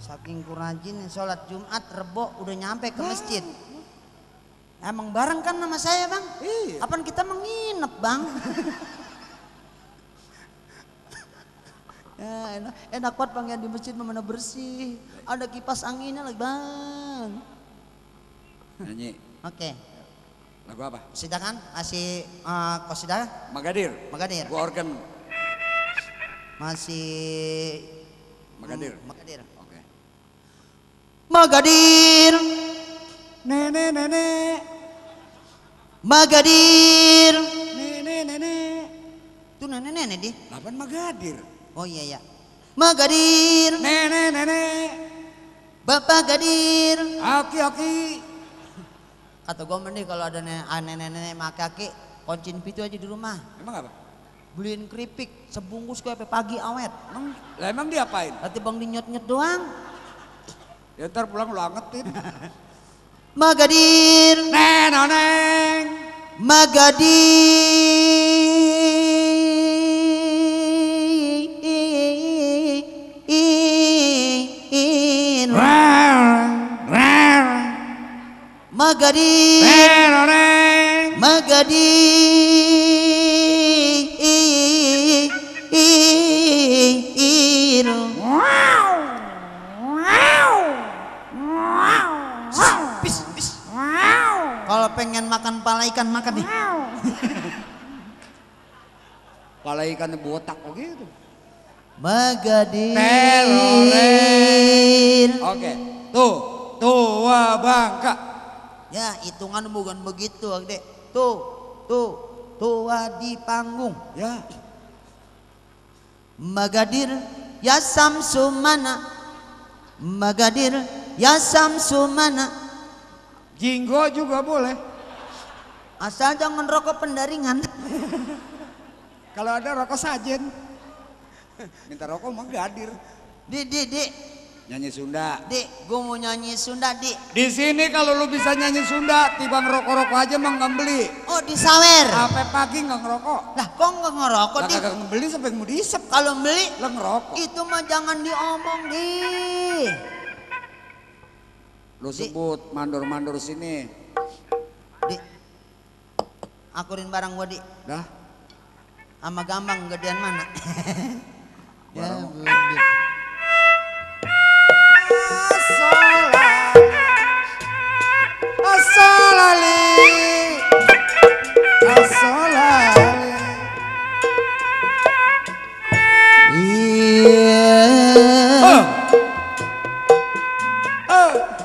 [SPEAKER 1] Saking kurajin sholat Jumat, Rebo udah nyampe ke masjid. Emang bareng kan sama saya bang?
[SPEAKER 2] Iya.
[SPEAKER 1] Apaan kita menginep bang? Ya, enak banget bang yang di masjid mana bersih. Ada kipas anginnya lagi bang.
[SPEAKER 2] Nyanyi.
[SPEAKER 1] Oke.
[SPEAKER 2] Lagu apa?
[SPEAKER 1] Kosidah kan? Masih kosidah?
[SPEAKER 2] Magadir.
[SPEAKER 1] Magadir.
[SPEAKER 2] Gua organ.
[SPEAKER 1] Masih
[SPEAKER 2] Magadir.
[SPEAKER 1] Magadir.
[SPEAKER 2] Oke.
[SPEAKER 1] Magadir.
[SPEAKER 2] Nenek.
[SPEAKER 1] Magadir.
[SPEAKER 2] Nenek.
[SPEAKER 1] Itu nenek-nenek di.
[SPEAKER 2] Lapan Magadir.
[SPEAKER 1] Oh iya. Magadir.
[SPEAKER 2] Nenek.
[SPEAKER 1] Bapak Gadir.
[SPEAKER 2] Aki.
[SPEAKER 1] Kata gue mending kalau ada nenek-nenek sama kaki kuncin pintu aja di rumah.
[SPEAKER 2] Emang apa?
[SPEAKER 1] Beliin keripik sebungkus gue sampai pagi awet.
[SPEAKER 2] Emang diapain?
[SPEAKER 1] Nanti bang dinyot-nyot doang.
[SPEAKER 2] Ya ntar pulang lu angetin.
[SPEAKER 1] Magadir.
[SPEAKER 2] Neneng.
[SPEAKER 1] Magadir. Magadir. Kalau pengen makan pala ikan makan nih.
[SPEAKER 2] Pala ikan botak kok gitu.
[SPEAKER 1] Magadir.
[SPEAKER 2] Oke. Tuh tua bangka.
[SPEAKER 1] Ya hitungan bukan begitu, Dek. tua di panggung.
[SPEAKER 2] Ya.
[SPEAKER 1] Magadir ya Samsumana, Magadir ya Samsumana.
[SPEAKER 2] Jinggo juga boleh.
[SPEAKER 1] Asal jangan rokok pendaringan.
[SPEAKER 2] Kalau ada rokok sajen. Minta rokok mah Gadir.
[SPEAKER 1] Di.
[SPEAKER 2] Nyanyi Sunda.
[SPEAKER 1] Dik, gue mau nyanyi Sunda, Dik.
[SPEAKER 2] Di sini kalau lu bisa nyanyi Sunda, tiba ngerokok-rokok aja mah nggak beli.
[SPEAKER 1] Oh, di sawer.
[SPEAKER 2] Sampai pagi nggak ngerokok.
[SPEAKER 1] Lah, kok nggak ngerokok, Dik?
[SPEAKER 2] Kagak ngebeli sampai mau diisep.
[SPEAKER 1] Kalau beli,
[SPEAKER 2] Lah ngerokok.
[SPEAKER 1] itu mah jangan diomong, Dik.
[SPEAKER 2] Lu sebut mandor-mandor sini.
[SPEAKER 1] Dik, akurin barang gua, Dik.
[SPEAKER 2] Dah.
[SPEAKER 1] Sama gampang gedean mana? Ya,
[SPEAKER 2] Barang.
[SPEAKER 1] Dik.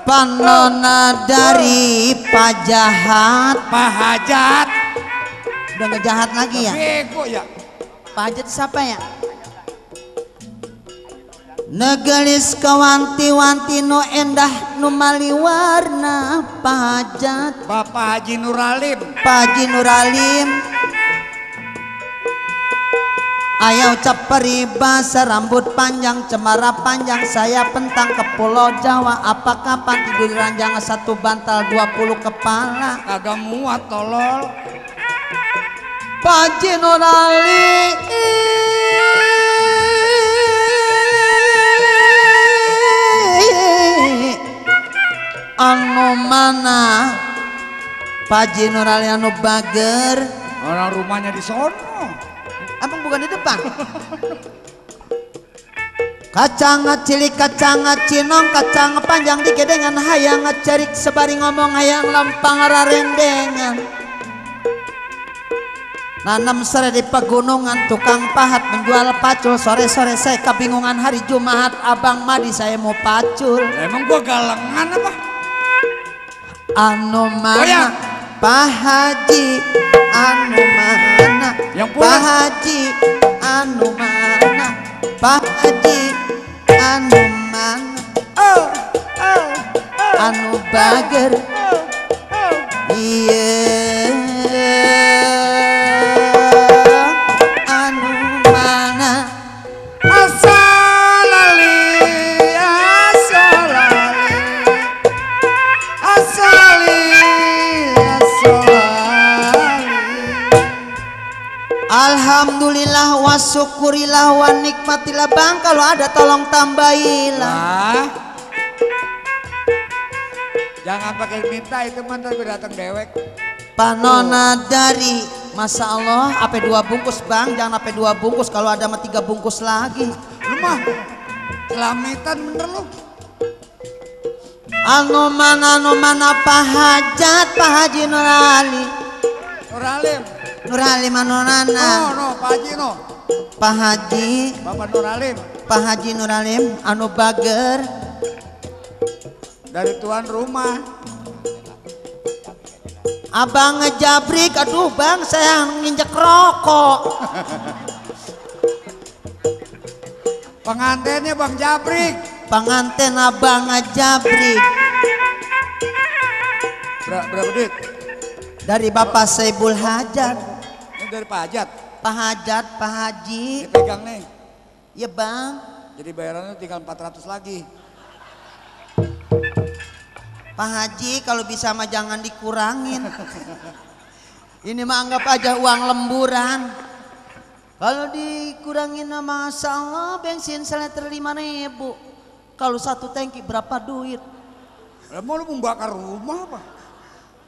[SPEAKER 1] Panona dari Pajahat.
[SPEAKER 2] Pahajat.
[SPEAKER 1] Udah ngejahat lagi ya?
[SPEAKER 2] Bego ya.
[SPEAKER 1] Pajat siapa ya? Negelis kawanti-wanti nu endah nu mali warna pajat.
[SPEAKER 2] Bapak Haji Nuralim.
[SPEAKER 1] Pak Haji Nuralim. Ayah ucap peribahasa rambut panjang cemara panjang saya pentang ke Pulau Jawa. Apa kapan tidur di ranjang satu bantal 20 kepala.
[SPEAKER 2] Kagak muat tolol.
[SPEAKER 1] Pak Haji Nuralim. Anu mana Pak Haji Nuralim anu bager.
[SPEAKER 2] Orang rumahnya di sono.
[SPEAKER 1] Abang bukan di depan. Kacang cilik, kacang cinong, kacang panjang dikedengan hayang cerik sebari ngomong hayang lempang rarendengan. Nanam sore di pegunungan tukang pahat menjual pacul. Sore-sore saya kebingungan hari Jumat abang madi saya mau pacul.
[SPEAKER 2] Emang gua galengan apa?
[SPEAKER 1] Anu mana?
[SPEAKER 2] Oh ya.
[SPEAKER 1] Pak Haji anu mana?
[SPEAKER 2] Yang
[SPEAKER 1] Pak Haji anu mana? Pak Haji anu mana? Anu bager. Iya. Anu mana?
[SPEAKER 2] Asalali, asalali, asali, asalali.
[SPEAKER 1] Alhamdulillah wa syukurillah wa nikmatillah. Bang, kalau ada tolong tambahilah.
[SPEAKER 2] Nah, jangan pakai minta itu mantan gue datang dewek.
[SPEAKER 1] Panona dari, Masya Allah, apa 2 bungkus bang, jangan apa 2 bungkus, kalau ada mah 3 bungkus lagi.
[SPEAKER 2] Lu mah selamitan bener lu.
[SPEAKER 1] Anu mana Pak Hajat, Pak Haji Nurali.
[SPEAKER 2] Nuralim.
[SPEAKER 1] Nurali manonana.
[SPEAKER 2] No, Pak Haji no.
[SPEAKER 1] Pak Haji,
[SPEAKER 2] Bapak Nuralim.
[SPEAKER 1] Pak Haji Nuralim, anu bager.
[SPEAKER 2] Dari tuan rumah.
[SPEAKER 1] Abang ngejabrik, aduh bang saya nginjek rokok.
[SPEAKER 2] Pengantinnya Bang Jabrik.
[SPEAKER 1] Pengantin abang ngejabrik.
[SPEAKER 2] Berapa duit?
[SPEAKER 1] Dari Bapak Saibul Hajat.
[SPEAKER 2] Ini dari Pak Hajat.
[SPEAKER 1] Pak Hajat, Pak Haji.
[SPEAKER 2] Ini pegang nih.
[SPEAKER 1] Ya bang.
[SPEAKER 2] Jadi bayarannya tinggal 400 lagi.
[SPEAKER 1] Pak Haji kalau bisa mah jangan dikurangin. Ini mah anggap aja uang lemburan. Kalau dikurangin nama Masya Allah bensin seliter 5.000. Kalau 1 tangki berapa duit?
[SPEAKER 2] Mau lu membakar rumah apa?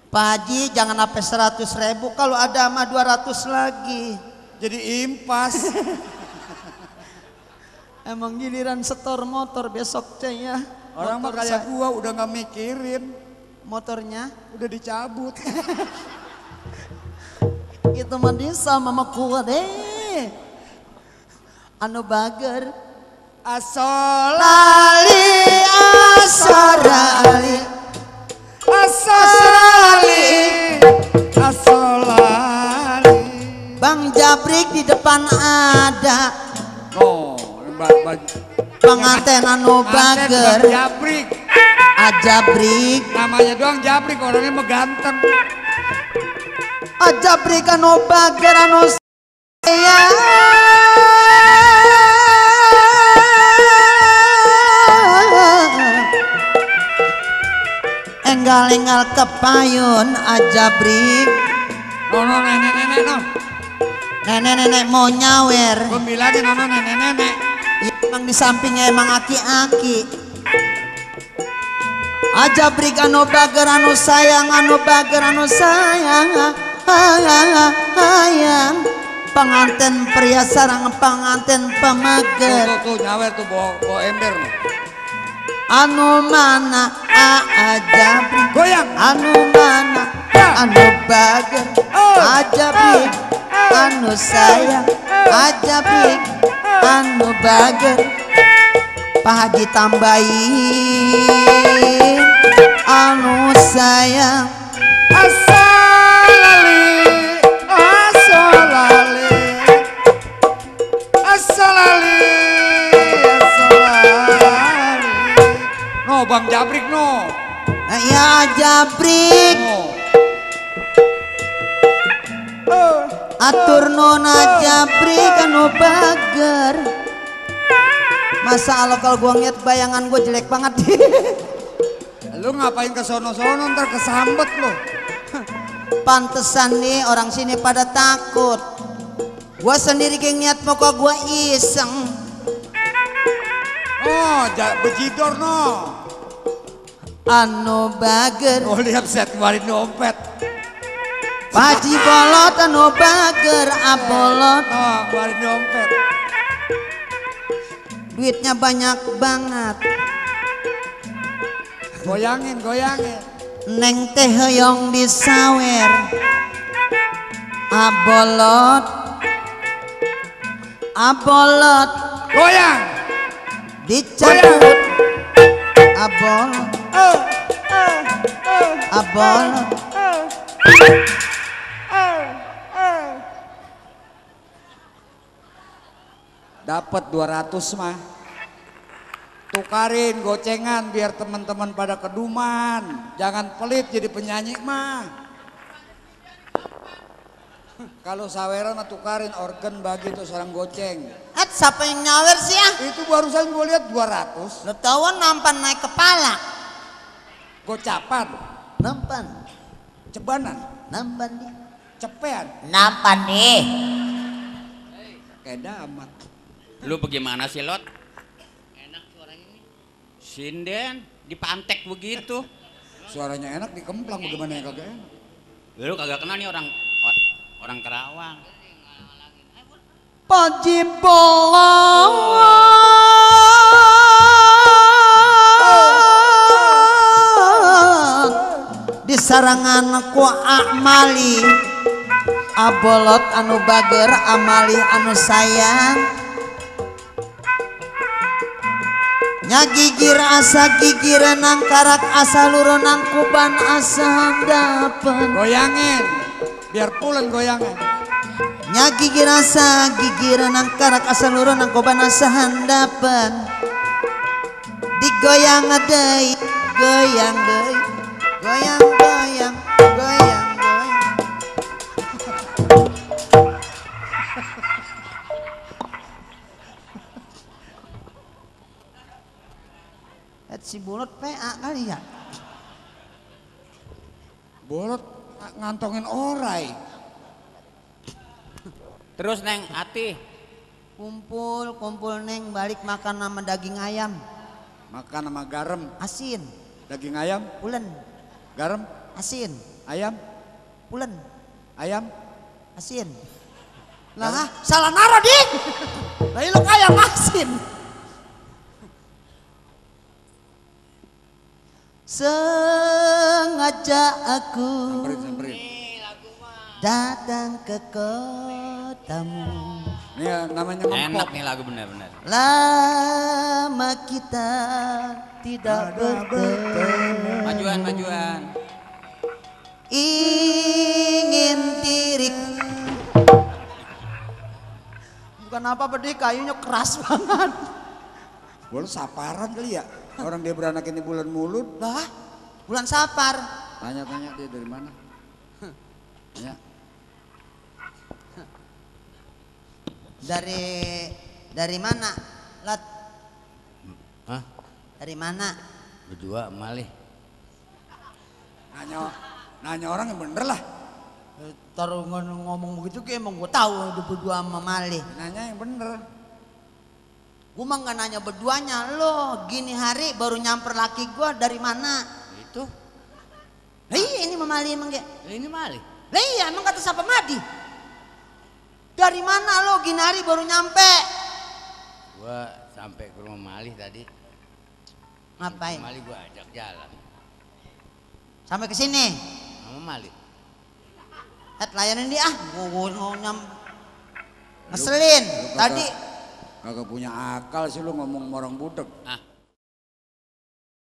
[SPEAKER 1] Pak Haji jangan sampai 100.000, kalau ada mah 200 lagi.
[SPEAKER 2] Jadi impas.
[SPEAKER 1] Emang giliran setor motor besok ya.
[SPEAKER 2] Orang mah kayak gua udah nggak mikirin.
[SPEAKER 1] Motornya
[SPEAKER 2] Udah dicabut.
[SPEAKER 1] itu mah bisa mama kuat deh. Anu bager.
[SPEAKER 2] Asolali,
[SPEAKER 1] Asarali.
[SPEAKER 2] asolali, asolali.
[SPEAKER 1] Jabrik di depan ada.
[SPEAKER 2] Oh,
[SPEAKER 1] pengantin anu bager.
[SPEAKER 2] Jabrik.
[SPEAKER 1] Ajabrik.
[SPEAKER 2] Namanya doang Jabrik, orangnya mah ganteng.
[SPEAKER 1] Ajabrik anu bager anu sayang. Enggal-enggal kepayun Ajabrik.
[SPEAKER 2] No nenek no.
[SPEAKER 1] Nenek mau nyawer.
[SPEAKER 2] Gue bilangin no nenek.
[SPEAKER 1] Ya, emang di sampingnya emang aki-aki. Ajabrik anu bager anu sayang, anu bager anu sayang. Hayang pengantin pria sarang pengantin pemager.
[SPEAKER 2] Tuh nyawer tuh bawa ember no.
[SPEAKER 1] Anu mana Ajabrik
[SPEAKER 2] Goyang.
[SPEAKER 1] anu mana anu bager Ajabrik anu sayang Ajabrik anu bager Pak Haji tambahin anu sayang
[SPEAKER 2] Asalali no Bang Jabrik no.
[SPEAKER 1] Ya Jabrik atur nona Jabrik anu bager. Masa Allah kalau gua ngeliat bayangan gua jelek banget.
[SPEAKER 2] Lu ngapain ke sono-sono ntar kesambet lu.
[SPEAKER 1] Pantesan nih orang sini pada takut. Gua sendiri kayak niat muka gua iseng.
[SPEAKER 2] Oh, bejidor no.
[SPEAKER 1] Anu bager.
[SPEAKER 2] Oh lihat set kemarin dompet.
[SPEAKER 1] Paji bolot anu bager abolot.
[SPEAKER 2] Oh kemarin dompet.
[SPEAKER 1] Duitnya banyak banget.
[SPEAKER 2] Goyangin.
[SPEAKER 1] Neng teh hoyong disawer. Abolot.
[SPEAKER 2] Goyang.
[SPEAKER 1] Dicabut. Abolot.
[SPEAKER 2] Dapat 200 mah. Tukarin gocengan biar teman-teman pada keduman. Jangan pelit jadi penyanyi mah. Kalau saweran mah tukarin organ bagi tuh sarang goceng.
[SPEAKER 1] Siapa yang nyawer sih ya?
[SPEAKER 2] Itu barusan gue lihat 200.
[SPEAKER 1] Lo tau nampan naik kepala.
[SPEAKER 2] Gocapan.
[SPEAKER 1] Nampan.
[SPEAKER 2] Cebanan.
[SPEAKER 1] Nampan di.
[SPEAKER 2] Cepean.
[SPEAKER 1] Nampan deh.
[SPEAKER 2] Kayak damat.
[SPEAKER 3] Lu bagaimana sih Lot? Enak suaranya nih. Sinden dipantek begitu.
[SPEAKER 2] Suaranya enak dikemplang bagaimana yang kagak enak.
[SPEAKER 3] Lu kagak kenal nih orang Kerawang.
[SPEAKER 1] Paji bolong di sarangan ku amali abolot anu bager amali anu sayang nyagigir asa gigir nang karak asa luru nang kuban asa handapan.
[SPEAKER 2] Goyangin biar pulen goyangan.
[SPEAKER 1] Nyagigir asa gigir nang karak asa luru nang kuban asa handapan. Digoyang deui goyang deui goyang. Si Bolot PA kali ya.
[SPEAKER 2] Bolot ngantongin orai.
[SPEAKER 3] Terus Neng Ati
[SPEAKER 1] Kumpul Neng balik makan sama daging ayam.
[SPEAKER 2] Makan sama garam.
[SPEAKER 1] Asin.
[SPEAKER 2] Daging ayam.
[SPEAKER 1] Pulen.
[SPEAKER 2] Garam.
[SPEAKER 1] Asin.
[SPEAKER 2] Ayam.
[SPEAKER 1] Pulen.
[SPEAKER 2] Ayam.
[SPEAKER 1] Asin. Lah salah naro ding. Lain lu ayam asin. Sengaja aku datang ke kotamu.
[SPEAKER 2] Ini namanya ngempok.
[SPEAKER 3] enak nih lagu bener-bener.
[SPEAKER 1] Lama kita tidak bertemu.
[SPEAKER 3] Majuan.
[SPEAKER 1] Ingin diri Bukan apa-apa deh, kayunya keras banget.
[SPEAKER 2] Boleh saparan kali ya? Orang dia beranak ini bulan mulut.
[SPEAKER 1] Lah, bulan Sapar.
[SPEAKER 2] Tanya-tanya dia dari mana? Ya.
[SPEAKER 1] Dari mana? Lat.
[SPEAKER 3] Hah?
[SPEAKER 1] Dari mana?
[SPEAKER 3] Berdua malih.
[SPEAKER 2] Nanya orang yang bener lah.
[SPEAKER 1] Taruh ngomong begitu kayak emang gue tahu udah berdua sama Malih.
[SPEAKER 2] Nanya yang bener.
[SPEAKER 1] Gue mah nggak nanya berduanya, lo gini hari baru nyamper laki gue dari mana?
[SPEAKER 3] Itu.
[SPEAKER 1] Lah iya ini sama Malih emang ya.
[SPEAKER 3] Ini malih.
[SPEAKER 1] Lah iya emang kata siapa Madi? Dari mana lo gini hari baru nyampe?
[SPEAKER 3] Gua sampai ke rumah malih tadi.
[SPEAKER 1] Ngapain?
[SPEAKER 3] Malih gua ajak jalan.
[SPEAKER 1] Sampai ke sini.
[SPEAKER 3] Sama malih.
[SPEAKER 1] Layanin dia gue nyam ngeselin. Tadi
[SPEAKER 2] Kagak punya akal sih lu ngomong sama orang budek.
[SPEAKER 3] Ah,